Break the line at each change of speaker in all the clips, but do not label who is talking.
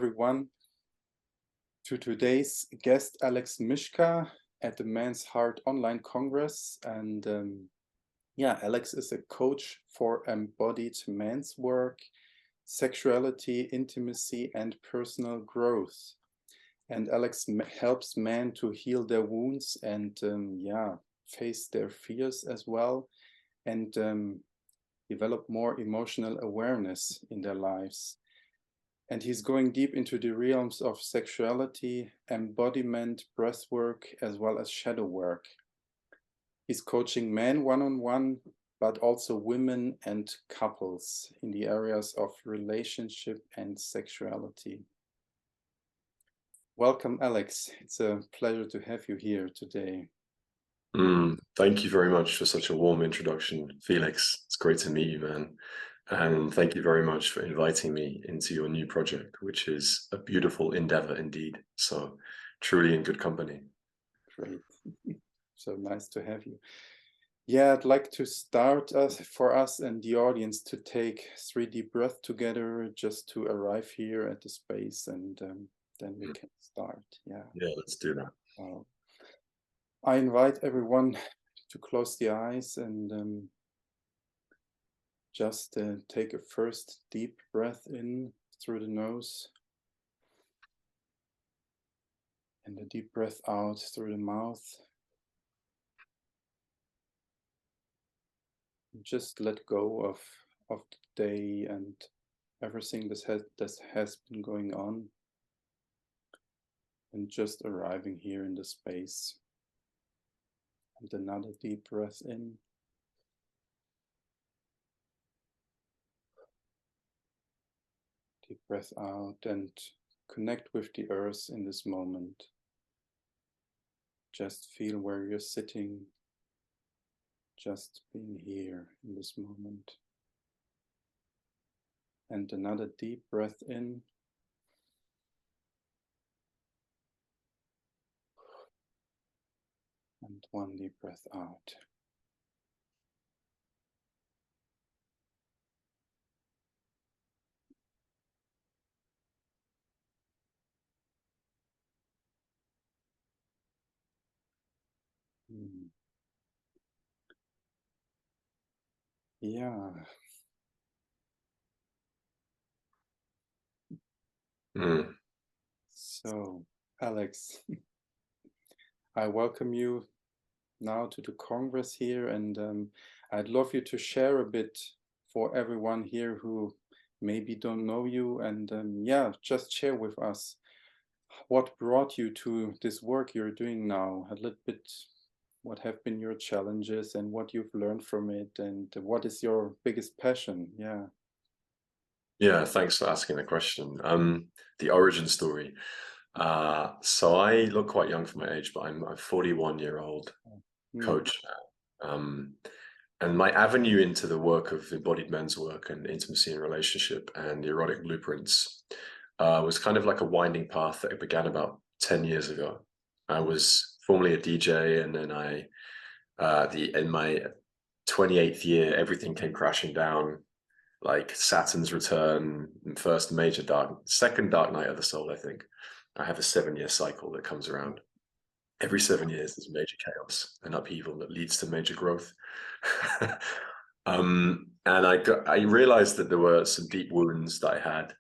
everyone to today's guest, Alex Mischka, at the Men's Heart Online Congress. And yeah, Alex is a coach for embodied Menswork, sexuality, intimacy, and personal growth. And Alex helps men to heal their wounds and yeah, face their fears as well, and develop more emotional awareness in their lives. And he's going deep into the realms of sexuality, embodiment, breathwork, as well as shadow work. He's coaching men one-on-one, but also women and couples in the areas of relationship and sexuality. Welcome, Alex. It's a pleasure to have you here today.
Thank you very much for such a warm introduction, Felix. It's great to meet you, man. And thank you very much for inviting me into your new project, which is a beautiful endeavor indeed. So truly in good company.
Great. So nice to have you. Yeah, I'd like to start for us and the audience to take 3 deep breaths together just to arrive here at the space, and then we can start. Yeah,
let's do that.
I invite everyone to close the eyes and just take a first deep breath in through the nose and a deep breath out through the mouth. Just let go of the day and everything that has been going on, and just arriving here in the space. And another deep breath in. Deep breath out and connect with the earth in this moment. Just feel where you're sitting, just being here in this moment. And another deep breath in. And one deep breath out. Yeah. So, Alex, I welcome you now to the Congress here, and I'd love you to share a bit for everyone here who maybe don't know you, and yeah, just share with us what brought you to this work you're doing now, a little bit what have been your challenges and what you've learned from it, and what is your biggest passion.
Yeah, thanks for asking the question. The origin story. So I look quite young for my age, but I'm a 41-year-old coach now. And my avenue into the work of embodied men's work and intimacy and relationship and erotic blueprints was kind of like a winding path that began about 10 years ago. I was formerly a DJ, and then in my 28th year, everything came crashing down, like Saturn's return, second dark night of the soul, I think. I have a 7-year cycle that comes around. Every 7 years, there's major chaos and upheaval that leads to major growth. And I realized that there were some deep wounds that I had,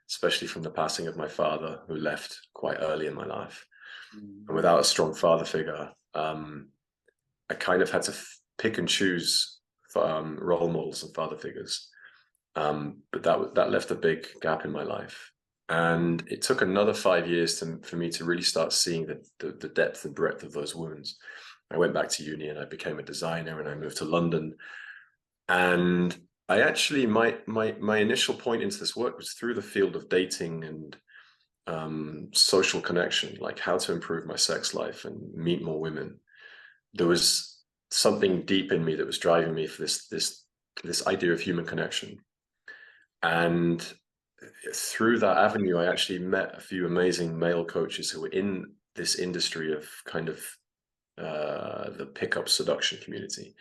especially from the passing of my father, who left quite early in my life. And without a strong father figure, I kind of had to pick and choose role models and father figures. But that left a big gap in my life. And it took another 5 years for me to really start seeing the depth and breadth of those wounds. I went back to uni and I became a designer, and I moved to London. And I actually, my initial point into this work was through the field of dating and social connection, like how to improve my sex life and meet more women. There was something deep in me that was driving me for this idea of human connection. And through that avenue, I actually met a few amazing male coaches who were in this industry of kind of the pickup seduction community,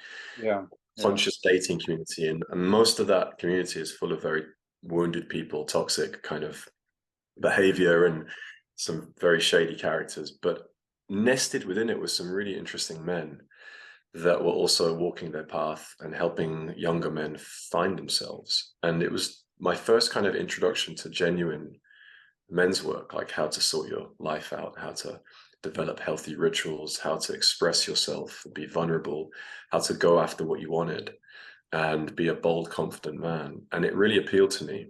conscious dating community. And most of that community is full of very wounded people, toxic kind of behavior and some very shady characters, but nested within it was some really interesting men that were also walking their path and helping younger men find themselves. And it was my first kind of introduction to genuine men's work, like how to sort your life out, how to develop healthy rituals, how to express yourself, be vulnerable, how to go after what you wanted and be a bold, confident man. And it really appealed to me.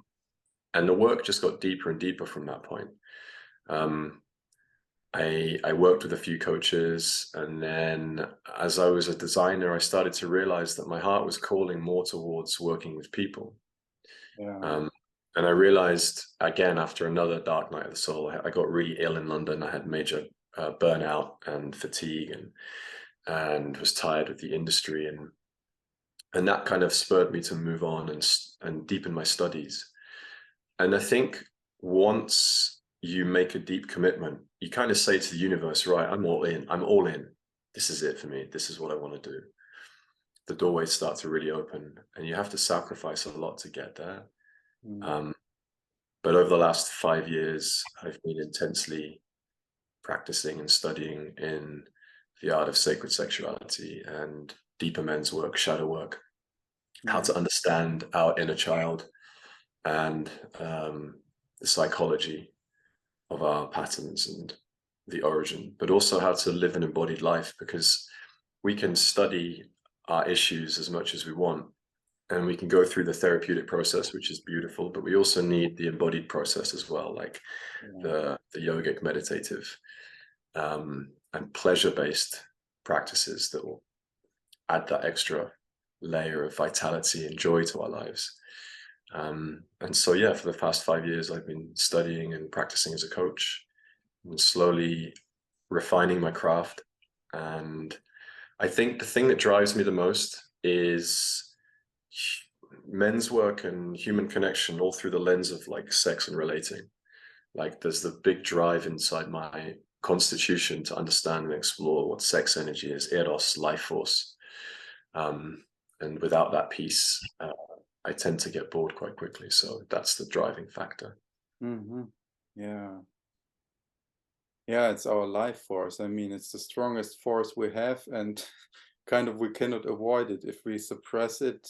And the work just got deeper and deeper from that point. I worked with a few coaches, and then as I was a designer, I started to realize that my heart was calling more towards working with people.
Yeah.
And I realized, again, after another dark night of the soul, I got really ill in London. I had major burnout and fatigue, and was tired with the industry, and that kind of spurred me to move on and deepen my studies. And I think once you make a deep commitment, you kind of say to the universe, right, I'm all in. I'm all in. This is it for me. This is what I want to do. The doorways start to really open, and you have to sacrifice a lot to get there. But over the last 5 years, I've been intensely practicing and studying in the art of sacred sexuality and deeper men's work, shadow work, how to understand our inner child and the psychology of our patterns and the origin, but also how to live an embodied life, because we can study our issues as much as we want, and we can go through the therapeutic process, which is beautiful, but we also need the embodied process as well, like the yogic, meditative, and pleasure-based practices that will add that extra layer of vitality and joy to our lives. And so, yeah, for the past 5 years, I've been studying and practicing as a coach and slowly refining my craft. And I think the thing that drives me the most is men's work and human connection, all through the lens of like sex and relating. Like there's the big drive inside my constitution to understand and explore what sex energy is, eros, life force. And without that piece, I tend to get bored quite quickly. So that's the driving factor.
Yeah. Yeah, it's our life force. I mean, it's the strongest force we have, and kind of we cannot avoid it. If we suppress it,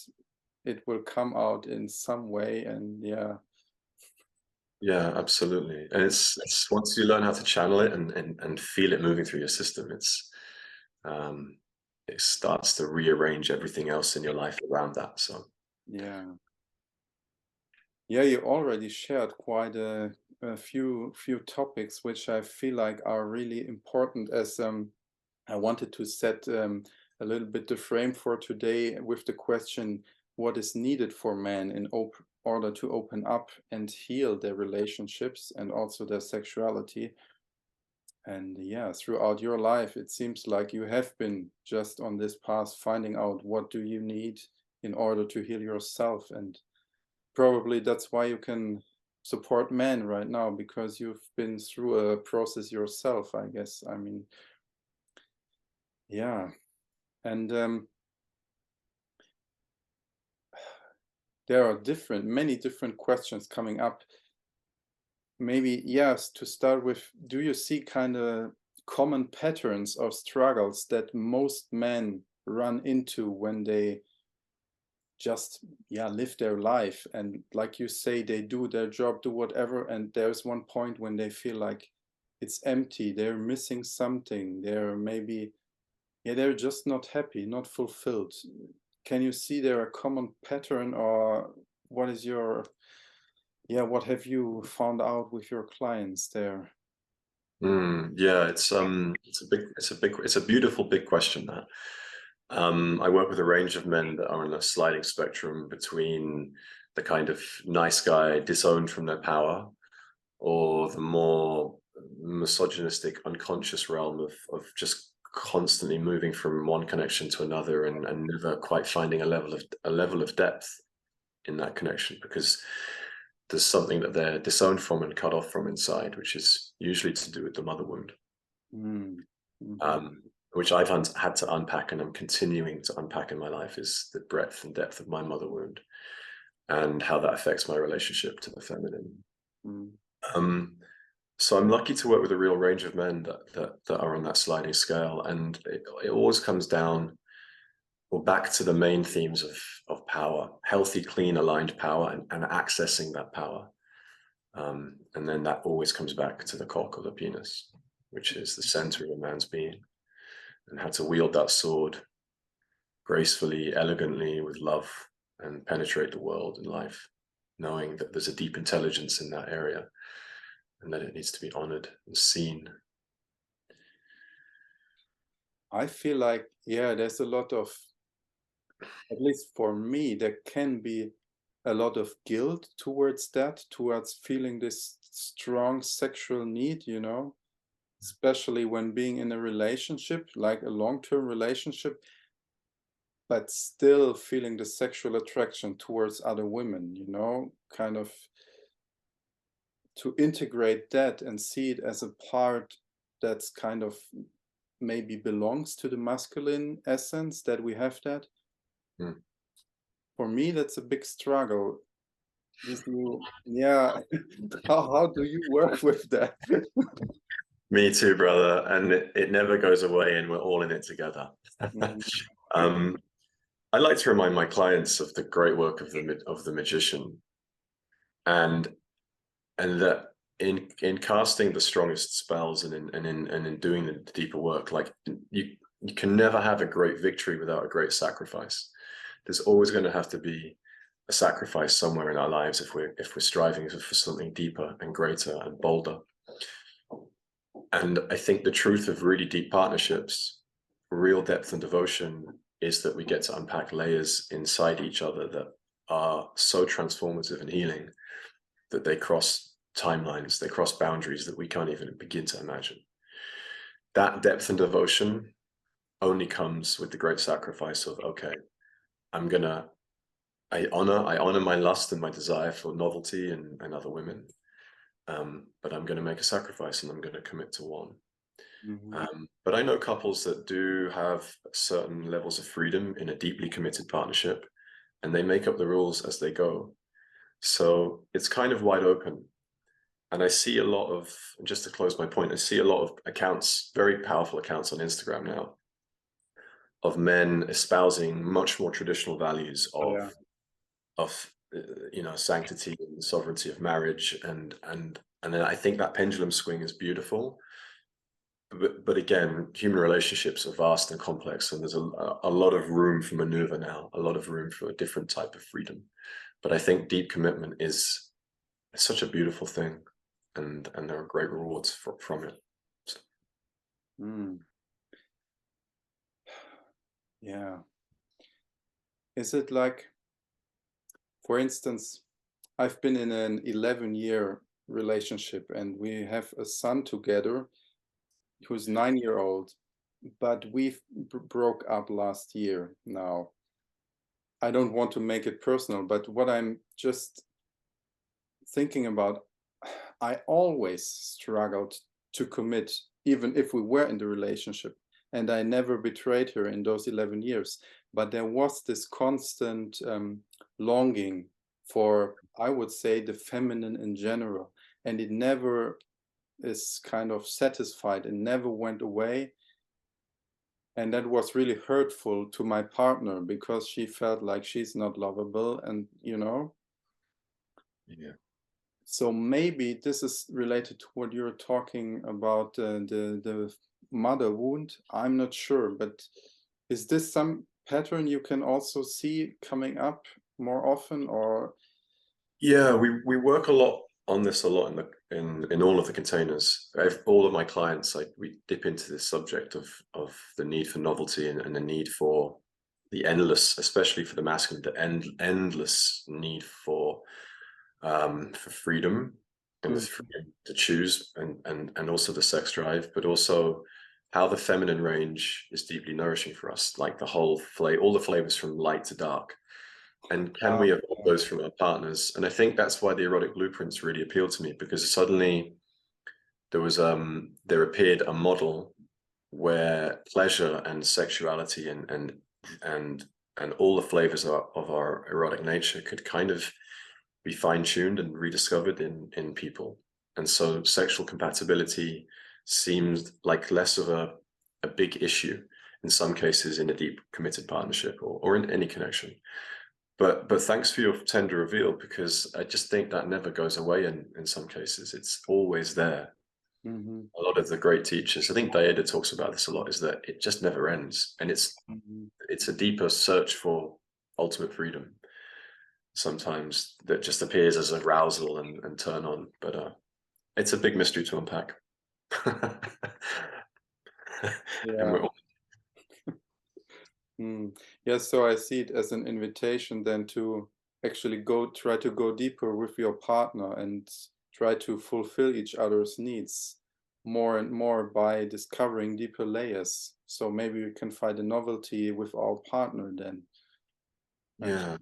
it will come out in some way. And yeah.
Yeah, absolutely. And it's once you learn how to channel it and feel it moving through your system, it starts to rearrange everything else in your life around that. So
Yeah. Yeah, you already shared quite a few topics which I feel like are really important, as I wanted to set a little bit the frame for today with the question, what is needed for men in order to open up and heal their relationships and also their sexuality. And yeah, throughout your life, it seems like you have been just on this path, finding out what do you need in order to heal yourself. And probably that's why you can support men right now, because you've been through a process yourself, I guess. I mean, yeah. And there are many different questions coming up. Maybe, yes, to start with, do you see kind of common patterns or struggles that most men run into when they just live their life, and like you say, they do their job, do whatever, and there's one point when they feel like it's empty, they're missing something, they're just not happy, not fulfilled? Can you see there a common pattern, or what is your what have you found out with your clients there?
yeah, it's a beautiful big question, that. I work with a range of men that are on a sliding spectrum between the kind of nice guy disowned from their power, or the more misogynistic, unconscious realm of just constantly moving from one connection to another and never quite finding a level of depth in that connection, because there's something that they're disowned from and cut off from inside, which is usually to do with the mother wound. Which I've had to unpack, and I'm continuing to unpack in my life, is the breadth and depth of my mother wound and how that affects my relationship to the feminine. So I'm lucky to work with a real range of men that are on that sliding scale, and it always comes down, or back to the main themes of power: healthy, clean, aligned power, and accessing that power. And then that always comes back to the cock or the penis, which is the center of a man's being, and how to wield that sword gracefully, elegantly, with love, and penetrate the world and life, knowing that there's a deep intelligence in that area and that it needs to be honored and seen.
I feel like, yeah, there's a lot of, at least for me, there can be a lot of guilt towards that, towards feeling this strong sexual need, you know, especially when being in a relationship, like a long-term relationship, but still feeling the sexual attraction towards other women, you know, kind of to integrate that and see it as a part that's kind of maybe belongs to the masculine essence, that we have that. For me, that's a big struggle. Yeah, how do you work with that?
Me too, brother. And it never goes away, and we're all in it together. I like to remind my clients of the great work of the magician, and that in casting the strongest spells and in doing the deeper work, like you can never have a great victory without a great sacrifice. There's always going to have to be a sacrifice somewhere in our lives if we're striving for something deeper and greater and bolder. And I think the truth of really deep partnerships, real depth and devotion, is that we get to unpack layers inside each other that are so transformative and healing that they cross timelines, they cross boundaries that we can't even begin to imagine. That depth and devotion only comes with the great sacrifice of, okay, I honor my lust and my desire for novelty and other women, but I'm going to make a sacrifice and I'm going to commit to one. But I know couples that do have certain levels of freedom in a deeply committed partnership, and they make up the rules as they go. So it's kind of wide open. And I see a lot of, just to close my point, I see a lot of accounts, very powerful accounts on Instagram now, of men espousing much more traditional values of you know, sanctity and sovereignty of marriage, and then I think that pendulum swing is beautiful. But again, human relationships are vast and complex, and there's a lot of room for maneuver now, a lot of room for a different type of freedom. But I think deep commitment is such a beautiful thing, and there are great rewards from it. So.
Yeah. Is it like, for instance, I've been in an 11-year relationship and we have a son together who's 9-year-old, but we broke up last year now. I don't want to make it personal, but what I'm just thinking about, I always struggled to commit, even if we were in the relationship, and I never betrayed her in those 11 years. But there was this constant longing for, I would say, the feminine in general, and it never is kind of satisfied and never went away. And that was really hurtful to my partner because she felt like she's not lovable, and you know.
Yeah.
So maybe this is related to what you're talking about, the mother wound. I'm not sure, but is this some pattern you can also see coming up more often, or?
Yeah, we work a lot on this a lot in all of the containers. All of my clients, we dip into this subject of the need for novelty and the need for the endless, especially for the masculine, the endless need for freedom, and the freedom to choose, and also the sex drive, but also how the feminine range is deeply nourishing for us, like all the flavors from light to dark. And can we evolve those from our partners? And I think that's why the erotic blueprints really appealed to me, because suddenly there appeared a model where pleasure and sexuality and all the flavors of our erotic nature could kind of be fine-tuned and rediscovered in people. And so sexual compatibility seems like less of a big issue in some cases in a deep committed partnership or in any connection. But thanks for your tender reveal, because I just think that never goes away in some cases. It's always there. A lot of the great teachers, I think Daeda talks about this a lot, is that it just never ends. And it's a deeper search for ultimate freedom sometimes that just appears as arousal and turn on. But it's a big mystery to unpack. And we're all
Yeah, so I see it as an invitation then to actually try to go deeper with your partner and try to fulfill each other's needs more and more by discovering deeper layers. So maybe we can find a novelty with our partner then.
Yeah.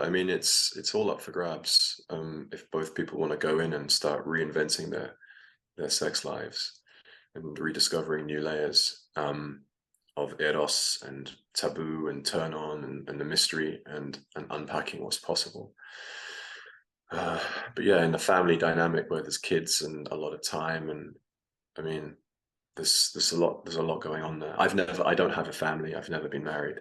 I mean, it's all up for grabs. If both people want to go in and start reinventing their sex lives and rediscovering new layers of eros and taboo and turn on and the mystery and unpacking what's possible. But yeah, in the family dynamic where there's kids and a lot of time, and I mean, there's a lot going on there. I don't have a family. I've never been married,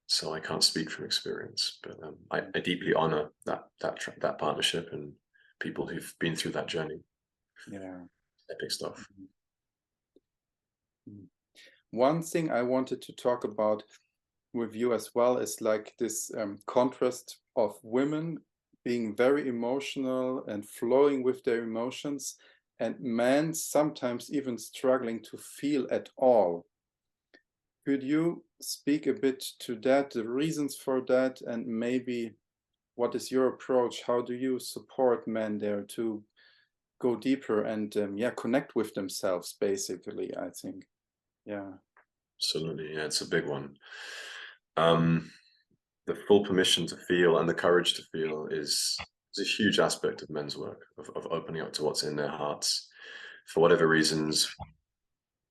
so I can't speak from experience. But I deeply honor that partnership and people who've been through that journey.
Yeah,
epic stuff.
One thing I wanted to talk about with you as well is like this contrast of women being very emotional and flowing with their emotions, and men sometimes even struggling to feel at all. Could you speak a bit to that, the reasons for that, and maybe what is your approach? How do you support men there to go deeper and connect with themselves, basically, I think. Yeah.
Absolutely. Yeah, it's a big one. The full permission to feel and the courage to feel is a huge aspect of men's work, of opening up to what's in their hearts. For whatever reasons,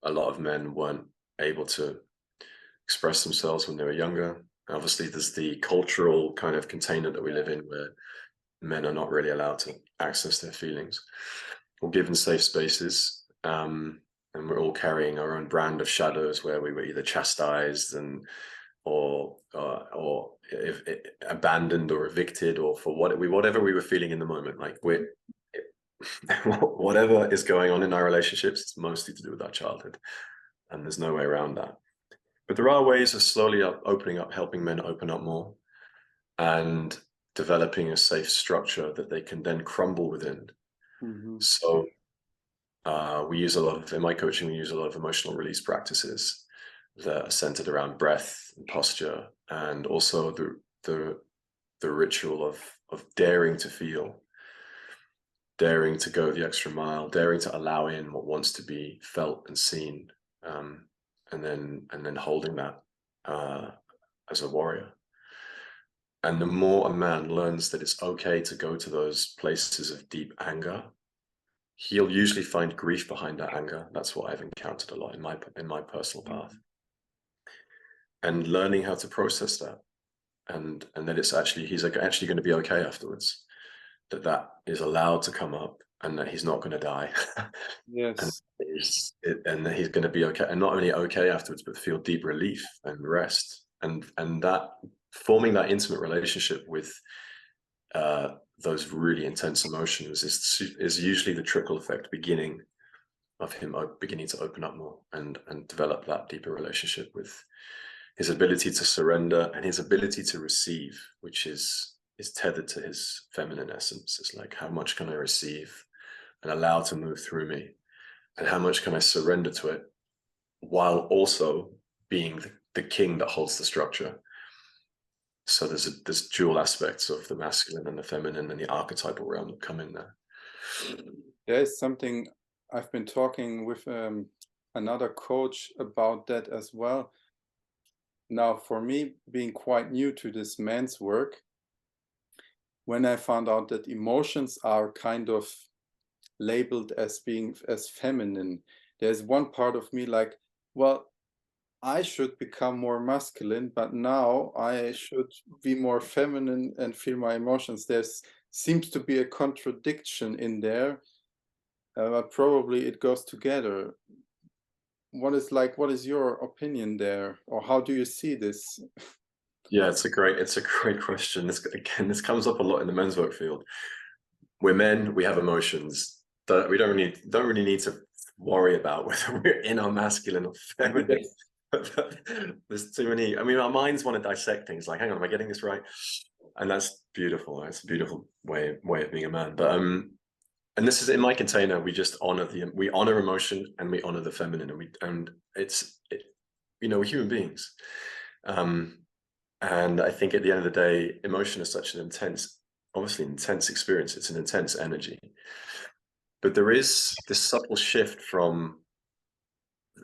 a lot of men weren't able to express themselves when they were younger. Obviously, there's the cultural kind of container that we live in where men are not really allowed to access their feelings or given safe spaces. And we're all carrying our own brand of shadows where we were either chastised or abandoned or evicted, or for whatever we were feeling in the moment. Like whatever is going on in our relationships, it's mostly to do with our childhood, and there's no way around that. But there are ways of slowly opening up, helping men open up more, and developing a safe structure that they can then crumble within. So we use a lot of, in my coaching, we use a lot of emotional release practices that are centered around breath and posture, and also the ritual of daring to feel, daring to go the extra mile, daring to allow in what wants to be felt and seen, and then holding that as a warrior. And the more a man learns that it's okay to go to those places of deep anger, he'll usually find grief behind that anger. That's what I've encountered a lot in my personal path. And learning how to process that, and that it's actually, he's actually going to be okay afterwards, that is allowed to come up, and that he's not going to die.
Yes.
and that he's going to be okay, and not only okay afterwards, but feel deep relief and rest, and that forming that intimate relationship with those really intense emotions is usually the trickle effect beginning of him beginning to open up more and develop that deeper relationship with his ability to surrender and his ability to receive, which is tethered to his feminine essence. It's like, how much can I receive and allow to move through me, and how much can I surrender to it while also being the king that holds the structure. So there's dual aspects of the masculine and the feminine and the archetypal realm that come in there.
There is something I've been talking with another coach about that as well. Now, for me, being quite new to this men's work, when I found out that emotions are kind of labeled as being as feminine, there's one part of me like, well, I should become more masculine, but now I should be more feminine and feel my emotions. There's seems to be a contradiction in there, but probably it goes together. What is your opinion there, or how do you see this?
Yeah, it's a great question. This comes up a lot in the men's work field. We're men, we have emotions that we don't really need to worry about whether we're in our masculine or feminine. There's too many. I mean, our minds want to dissect things like, hang on, am I getting this right? And that's beautiful. That's a beautiful way of being a man. But and this is in my container. We just honor emotion, and we honor the feminine, and you know, we're human beings. And I think at the end of the day, emotion is such an obviously intense experience. It's an intense energy. But there is this subtle shift from,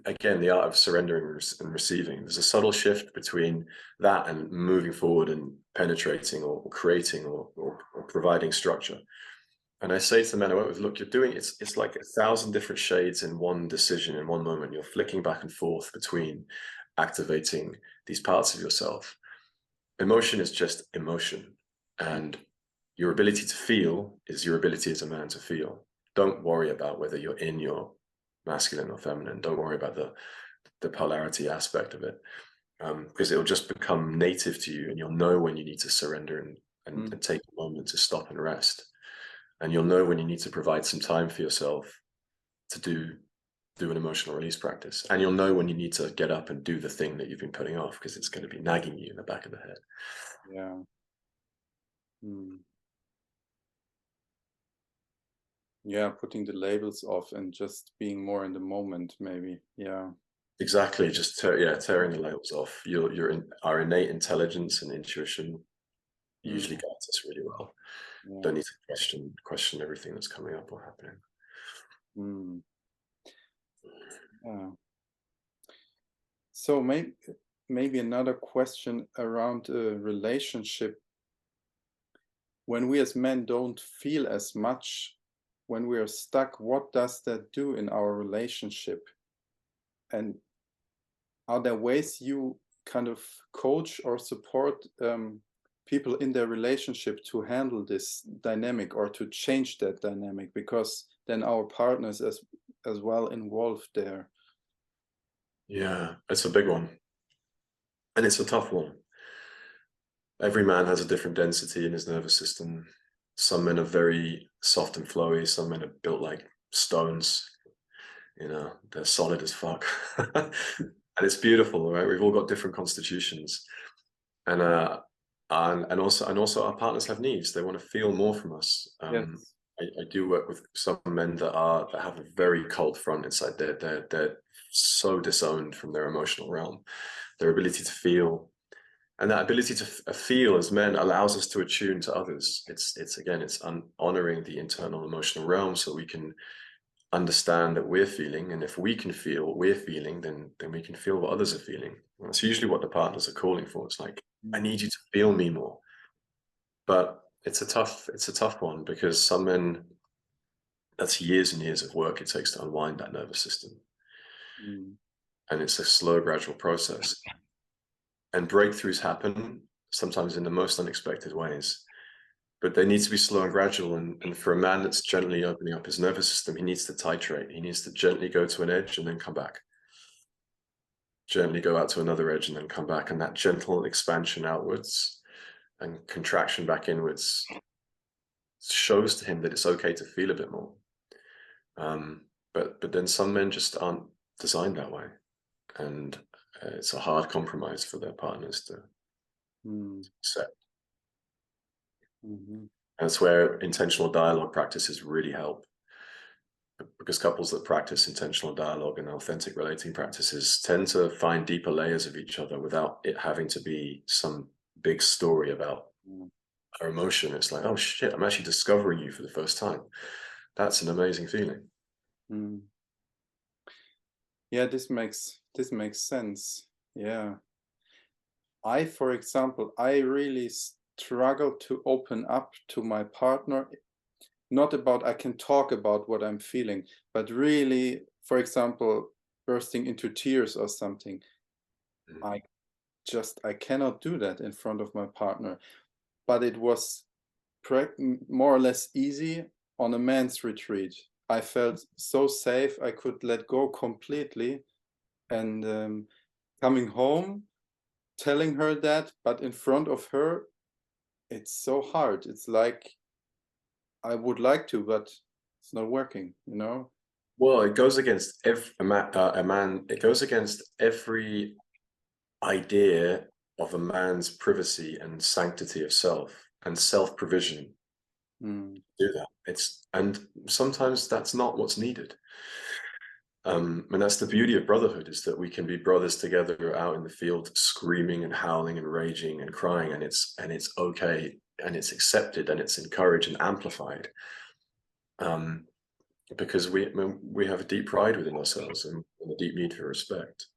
again, the art of surrendering and receiving. There's a subtle shift between that and moving forward and penetrating or creating or providing structure. And I say to the men I work with, look, you're doing it's like 1,000 different shades in one decision, in one moment. You're flicking back and forth between activating these parts of yourself. Emotion is just emotion. And your ability to feel is your ability as a man to feel. Don't worry about whether you're in your masculine or feminine. Don't worry about the polarity aspect of it, because it'll just become native to you, and you'll know when you need to surrender and take a moment to stop and rest. And you'll know when you need to provide some time for yourself to do an emotional release practice. And you'll know when you need to get up and do the thing that you've been putting off, because it's going to be nagging you in the back of the head.
Yeah. Yeah, putting the labels off and just being more in the moment, maybe. Yeah.
Exactly. Just tearing the labels off. Our innate intelligence and intuition usually guides us really well.
Yeah.
Don't need to question everything that's coming up or happening.
Yeah. So maybe another question around a relationship. When we as men don't feel as much, when we are stuck, what does that do in our relationship? And are there ways you kind of coach or support people in their relationship to handle this dynamic or to change that dynamic? Because then our partners as well involved there.
Yeah, it's a big one. And it's a tough one. Every man has a different density in his nervous system. Some men are very soft and flowy. Some men are built like stones. You know, they're solid as fuck. And it's beautiful, right? We've all got different constitutions. And also our partners have needs. They want to feel more from us.
Yes.
I do work with some men that have a very cold front inside. They're so disowned from their emotional realm. Their ability to feel, and that ability to feel as men allows us to attune to others. It's honoring the internal emotional realm, so we can understand that we're feeling, and if we can feel what we're feeling, then we can feel what others are feeling. And that's usually what the partners are calling for. It's like, I need you to feel me more. But it's a tough one, because some men, that's years and years of work it takes to unwind that nervous system. And it's a slow, gradual process. And breakthroughs happen sometimes in the most unexpected ways. But they need to be slow and gradual. And for a man that's gently opening up his nervous system, he needs to titrate. He needs to gently go to an edge and then come back. Gently go out to another edge and then come back. And that gentle expansion outwards and contraction back inwards shows to him that it's okay to feel a bit more. But then some men just aren't designed that way. And it's a hard compromise for their partners to accept. That's where intentional dialogue practices really help, because couples that practice intentional dialogue and authentic relating practices tend to find deeper layers of each other without it having to be some big story about our emotion. It's like, oh shit, I'm actually discovering you for the first time. That's an amazing feeling.
Yeah, this makes sense. Yeah. For example, I really struggle to open up to my partner. Not about, I can talk about what I'm feeling, but really, for example, bursting into tears or something. I cannot do that in front of my partner. But it was more or less easy on a man's retreat. I felt so safe, I could let go completely, and coming home, telling her that, but in front of her, it's so hard. It's like I would like to, but it's not working, you know?
Well, it goes against it goes against every idea of a man's privacy and sanctity of self and self-provision. Do that. And sometimes that's not what's needed. And that's the beauty of brotherhood, is that we can be brothers together out in the field, screaming and howling and raging and crying, and it's okay, and it's accepted, and it's encouraged and amplified, because we have a deep pride within ourselves and a deep need for respect.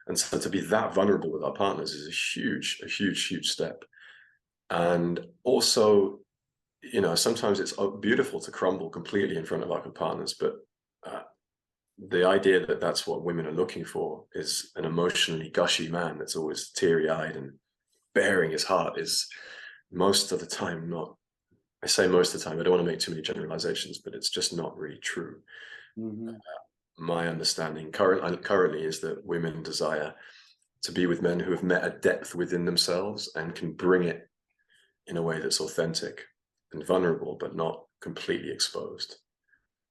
And so to be that vulnerable with our partners is a huge step. And also, you know, sometimes it's beautiful to crumble completely in front of our partners, but the idea that that's what women are looking for, is an emotionally gushy man that's always teary-eyed and bearing his heart, is most of the time not. I say most of the time, I don't want to make too many generalizations, but it's just not really true. My understanding currently is that women desire to be with men who have met a depth within themselves and can bring it in a way that's authentic and vulnerable, but not completely exposed.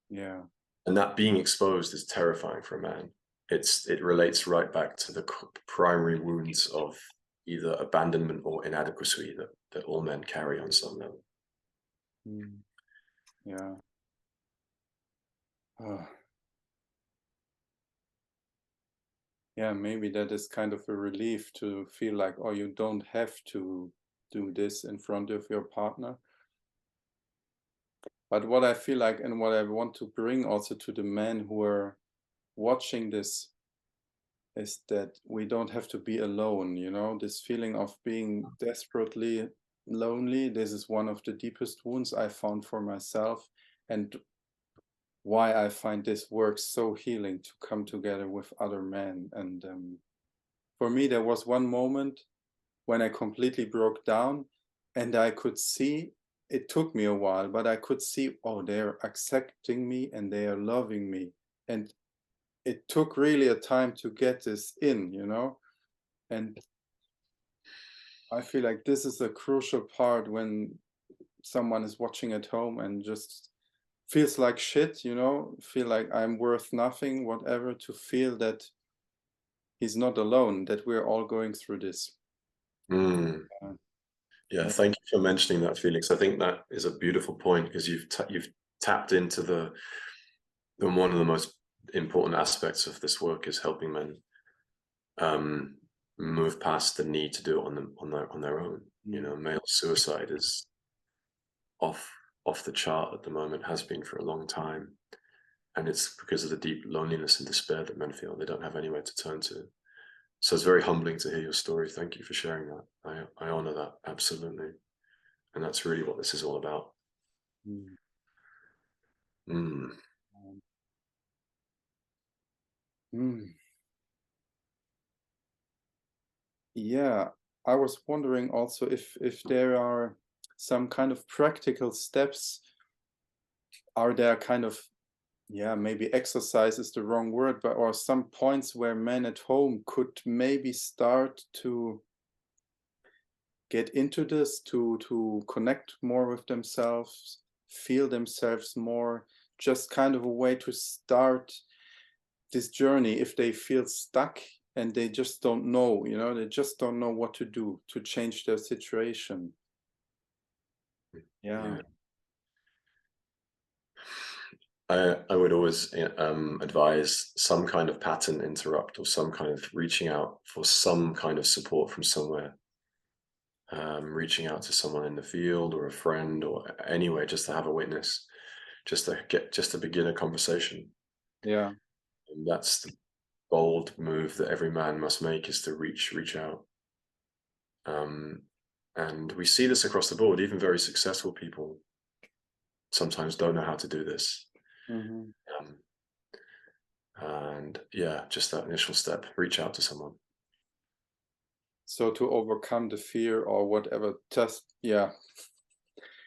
Yeah.
And that being exposed is terrifying for a man. It relates right back to the primary wounds of either abandonment or inadequacy that all men carry on some level.
Yeah. Yeah, maybe that is kind of a relief to feel like, oh, you don't have to do this in front of your partner. But what I feel like, and what I want to bring also to the men who are watching this, is that we don't have to be alone, you know, this feeling of being desperately lonely. This is one of the deepest wounds I found for myself, and why I find this work so healing, to come together with other men. And for me, there was one moment when I completely broke down, and I could see, it took me a while, but I could see, oh, they're accepting me and they are loving me. And it took really a time to get this in, you know? And I feel like this is a crucial part when someone is watching at home and just feels like shit, you know, feel like I'm worth nothing, whatever, to feel that he's not alone, that we're all going through this.
Yeah, thank you for mentioning that, Felix. I think that is a beautiful point, because you've tapped into the one of the most important aspects of this work, is helping men move past the need to do it on their own. You know, male suicide is off the chart at the moment, has been for a long time, and it's because of the deep loneliness and despair that men feel. They don't have anywhere to turn to. So it's very humbling to hear your story. Thank you for sharing that. I honor that, absolutely. And that's really what this is all about.
Yeah, I was wondering also if there are some kind of practical steps. Are there kind of, yeah, maybe exercise is the wrong word, but or some points where men at home could maybe start to get into this, to connect more with themselves, feel themselves more, just kind of a way to start this journey if they feel stuck and they just don't know, you know, they just don't know what to do to change their situation. Yeah.
I would always advise some kind of pattern interrupt, or some kind of reaching out for some kind of support from somewhere. Reaching out to someone in the field, or a friend, or anywhere, just to have a witness, just to begin a conversation.
Yeah.
And that's the bold move that every man must make, is to reach out. And we see this across the board. Even very successful people sometimes don't know how to do this. And yeah, just that initial step, reach out to someone.
So to overcome the fear or whatever, just, yeah,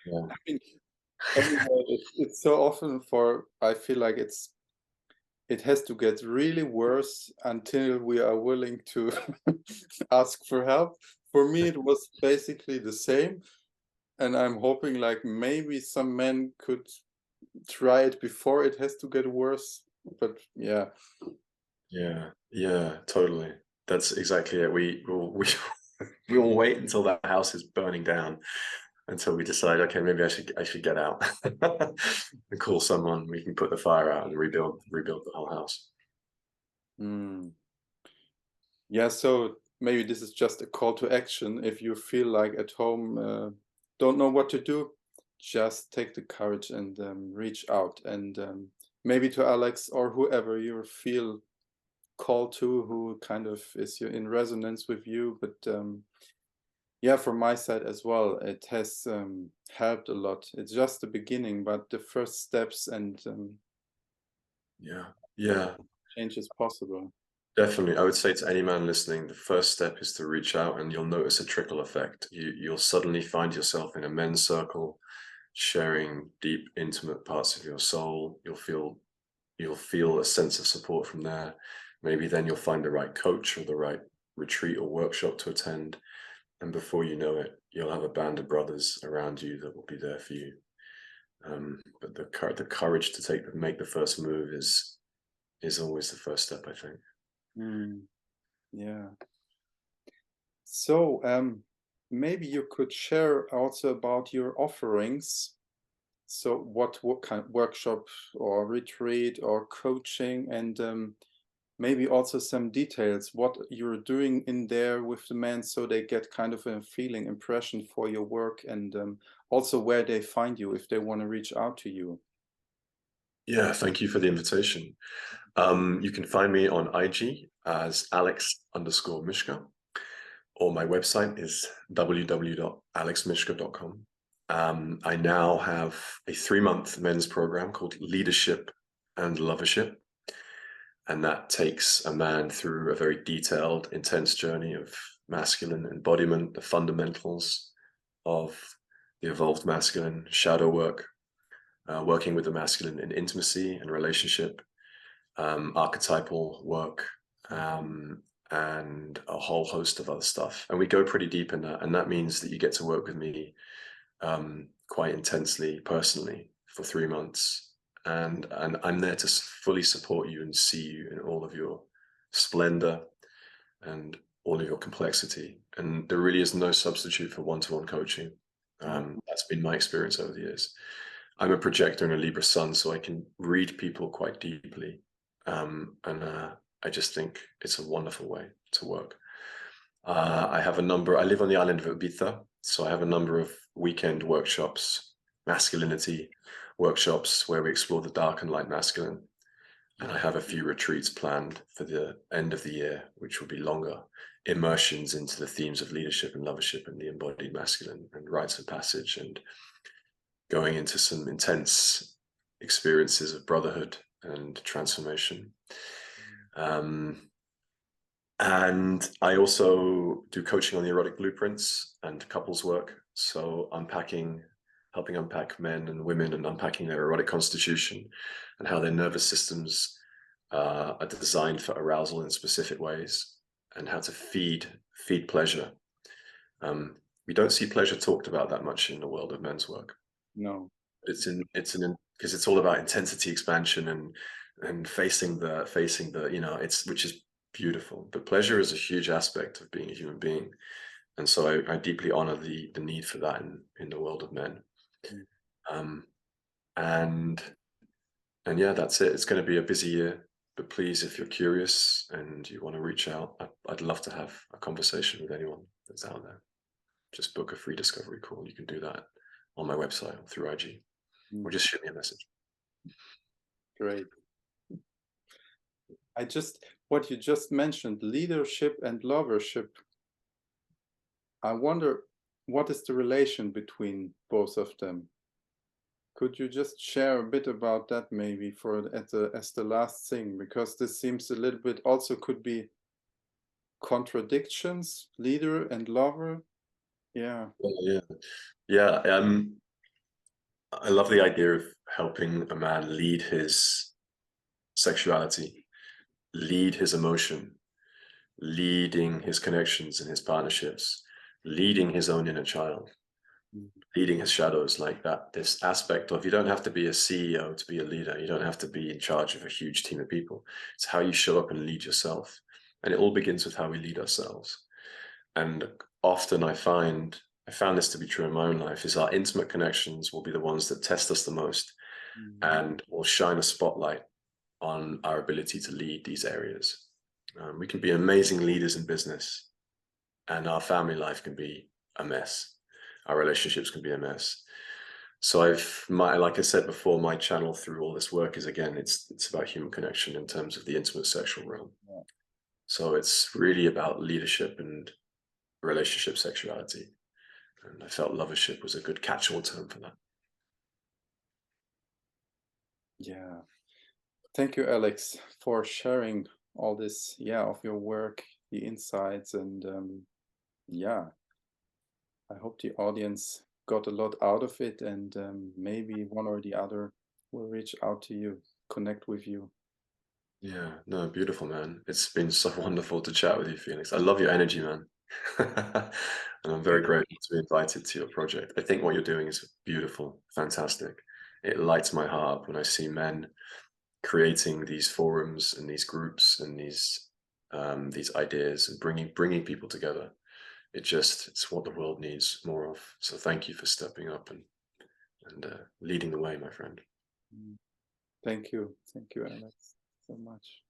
Yeah.
I mean, anyway, it's so often I feel like it has to get really worse until we are willing to ask for help. For me, it was basically the same. And I'm hoping like maybe some men could try it before it has to get worse. But yeah.
Yeah, totally. That's exactly it. We will wait until that house is burning down until we decide, okay, maybe I should get out and call someone. We can put the fire out and rebuild the whole house.
Yeah, so maybe this is just a call to action. If you feel like at home, don't know what to do, just take the courage and reach out. And maybe to Alex or whoever you feel called to, who kind of is in resonance with you. But yeah, from my side as well, it has helped a lot. It's just the beginning, but the first steps and
yeah,
change is possible.
definitely. I would say to any man listening, the first step is to reach out, and you'll notice a trickle effect. You'll suddenly find yourself in a men's circle, sharing deep, intimate parts of your soul. You'll feel a sense of support from there. Maybe then you'll find the right coach or the right retreat or workshop to attend. And before you know it, you'll have a band of brothers around you that will be there for you. But the courage to make the first move is always the first step, I think.
Yeah. So maybe you could share also about your offerings. So what kind of workshop or retreat or coaching, and maybe also some details, what you're doing in there with the men, so they get kind of a feeling, impression for your work, and also where they find you if they want to reach out to you.
Yeah, thank you for the invitation. You can find me on IG as Alex_Mischka, or my website is www.alexmischka.com. I now have a 3-month men's program called Leadership and Lovership. And that takes a man through a very detailed, intense journey of masculine embodiment, the fundamentals of the evolved masculine, shadow work, working with the masculine in intimacy and relationship, archetypal work, and a whole host of other stuff. And we go pretty deep in that. And that means that you get to work with me quite intensely, personally, for 3 months. And I'm there to fully support you and see you in all of your splendor and all of your complexity. And there really is no substitute for one-to-one coaching. That's been my experience over the years. I'm a projector and a Libra sun, so I can read people quite deeply. I just think it's a wonderful way to work. I live on the island of Ibiza, so I have a number of weekend workshops, masculinity workshops, where we explore the dark and light masculine. And I have a few retreats planned for the end of the year, which will be longer immersions into the themes of leadership and lovership and the embodied masculine and rites of passage, and going into some intense experiences of brotherhood and transformation. And I also do coaching on the erotic blueprints and couples work. So helping unpack men and women and unpacking their erotic constitution and how their nervous systems are designed for arousal in specific ways, and how to feed pleasure. We don't see pleasure talked about that much in the world of men's work.
No.
Because it's all about intensity, expansion, and facing the which is beautiful. But pleasure is a huge aspect of being a human being, and so I deeply honor the need for that in the world of men. And yeah, that's it. It's going to be a busy year, but please, if you're curious and you want to reach out, I'd love to have a conversation with anyone that's out there. Just book a free discovery call. You can do that on my website or through IG, or just shoot me a message.
Great. What you just mentioned, leadership and lovership, I wonder what is the relation between both of them? Could you just share a bit about that, maybe as the last thing, because this seems a little bit also could be contradictions, leader and lover. Yeah.
I love the idea of helping a man lead his sexuality, lead his emotion, leading his connections and his partnerships, leading his own inner child, leading his shadows, like that. This aspect of, you don't have to be a CEO to be a leader. You don't have to be in charge of a huge team of people. It's how you show up and lead yourself. And it all begins with how we lead ourselves. And often I found this to be true in my own life, is our intimate connections will be the ones that test us the most and will shine a spotlight on our ability to lead these areas. We can be amazing leaders in business, and our family life can be a mess. Our relationships can be a mess. So like I said before, my channel through all this work is, again, it's about human connection in terms of the intimate sexual realm. Yeah. So it's really about leadership and relationship sexuality. And I felt lovership was a good catch-all term for that.
Yeah. Thank you, Alex, for sharing all this, of your work, the insights, and yeah, I hope the audience got a lot out of it, and maybe one or the other will reach out to you, connect with you.
Yeah, no, beautiful, man. It's been so wonderful to chat with you, Felix. I love your energy, man. And I'm very grateful to be invited to your project. I think what you're doing is beautiful, fantastic. It lights my heart when I see men creating these forums and these groups and these ideas and bringing people together. It's what the world needs more of. So thank you for stepping up and leading the way, my friend.
Thank you, Alex, so much.